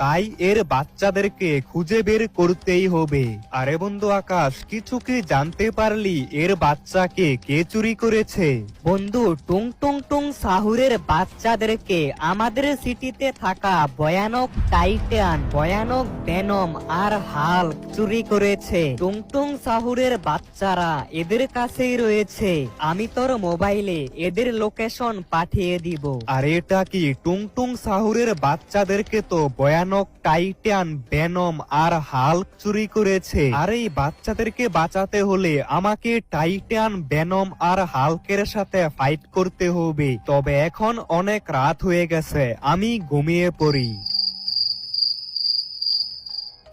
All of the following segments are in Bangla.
তাই এর বাচ্চাদেরকে খুঁজে বের করতেই হবে। আরে বন্ধু আকাশ, কিছু কি জানতে পারলি এর বাচ্চাকে কে চুরি করেছে? বন্ধু, টুং টুং টুং সাহুরের বাচ্চাদেরকে আমাদের সিটিতে থাকা ভয়ানক টাইটান, ভয়ানক ভেনম আর হাল্ক চুরি করেছে। টুং টুং সাহুরের বাচ্চারা এদের কাছেই রয়েছে। আমি তোর মোবাইলে এদের লোকেশন পাঠিয়ে দিব। আর এটা কি টুংটুং সাহুরের বাচ্চাদেরকে তো ভয়ানক টাইটান, ভেনম আর হাল্ক চুরি করেছে। আর এই বাচ্চাদেরকে বাঁচাতে হলে আমাকে টাইটান, ভেনম আর হাল্কের সাথে ফাইট করতে হবে। তবে এখন অনেক রাত হয়ে গেছে, আমি ঘুমিয়ে পড়ি।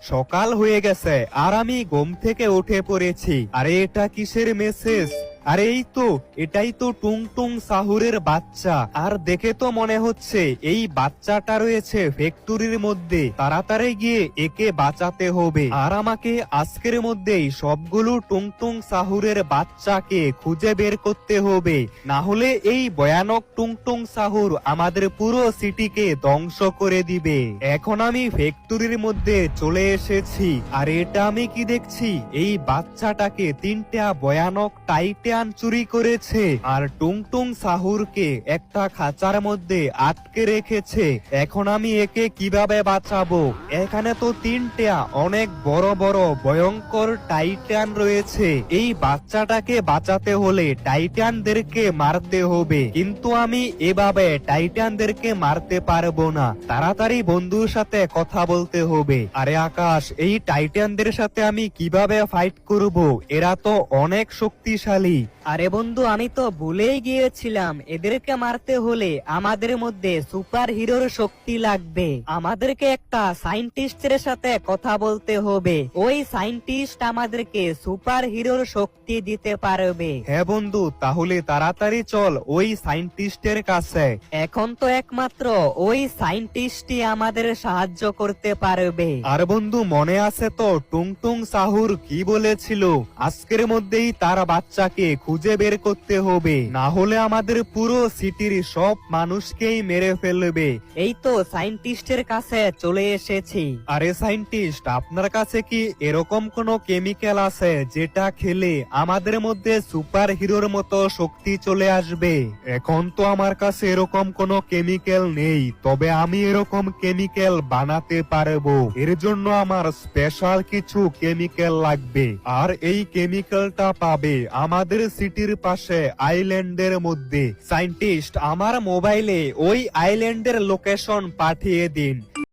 সকাল হয়ে গেছে আর আমি ঘুম থেকে উঠে পড়েছি। আরে এটা কিসের মেসেজ? আরে এই তো, এটাই তো টুংটুং সাহুরের বাচ্চা। আর দেখে তো মনে হচ্ছে এই বাচ্চাটা রয়েছে ফ্যাক্টরির মধ্যে। তাড়াতাড়ি গিয়ে একে বাঁচাতে হবে। আর আমাকে আজকের মধ্যেই সবগুলো টুংটুং সাহুরের বাচ্চাকে খুঁজে বের করতে হবে, না হলে এই ভয়ানক টুংটুং সাহুর আমাদের পুরো সিটিকে ধ্বংস করে দিবে। এখন আমি ফ্যাক্টরির মধ্যে চলে এসেছি। আর এটা আমি কি দেখছি? এই বাচ্চাটাকে তিনটা ভয়ানক টাইটান চুরি করেছে আর টুংটুং সাহুরকে একটা খাঁচার মধ্যে আটকে রেখেছে। এখন আমি একে কিভাবে বাঁচাবো? এখানে তো তিনটা অনেক বড় বড় ভয়ঙ্কর টাইটান রয়েছে। এই বাচ্চাটাকে বাঁচাতে হলে টাইটানদেরকে মারতে হবে, কিন্তু আমি এভাবে টাইটানদেরকে মারতে পারবো না। তাড়াতাড়ি বন্ধুর সাথে কথা বলতে হবে। আরে আকাশ, এই টাইটানদের সাথে আমি কিভাবে ফাইট করব? এরা তো অনেক শক্তিশালী। আরে বন্ধু, আমি তো ভুলেই গিয়েছিলাম, এদেরকে মারতে হলে আমাদের মধ্যে সুপার হিরোর শক্তি লাগবে। আমাদেরকে একটা সায়েন্টিস্টের সাথে কথা বলতে হবে। ওই সায়েন্টিস্ট আমাদেরকে সুপার হিরোর শক্তি দিতে পারবে। হ্যাঁ বন্ধু, তাহলে তাড়াতাড়ি চল ওই সায়েন্টিস্টের কাছে। এখন তো একমাত্র ওই সায়েন্টিস্টই আমাদের সাহায্য করতে পারবে। আর বন্ধু মনে আছে তো টুংটুং সাহুর কি বলেছিল? আজকের মধ্যেই তার বাচ্চাকে খুঁজে বের করতে হবে, না হলে আমাদের পুরো সিটির সব মানুষকেই মেরে ফেলবে। এই তো সায়েন্টিস্টের কাছে চলে এসেছি। আরে সায়েন্টিস্ট, আপনার কাছে কি এরকম কোন কেমিক্যাল আছে যেটা খেলে আমাদের মধ্যে সুপার হিরোর মতো শক্তি চলে আসবে? এখন তো আমার কাছে এরকম কোন কেমিক্যাল নেই, তবে আমি এরকম কেমিক্যাল বানাতে পারবো। এর জন্য আমার স্পেশাল কিছু কেমিক্যাল লাগবে। আর এই কেমিক্যালটা পাবে আমাদের সিটির পাশে আইল্যান্ডের মধ্যে। সায়েন্টিস্ট, আমার মোবাইলে ওই আইল্যান্ডের লোকেশন পাঠিয়ে দিন।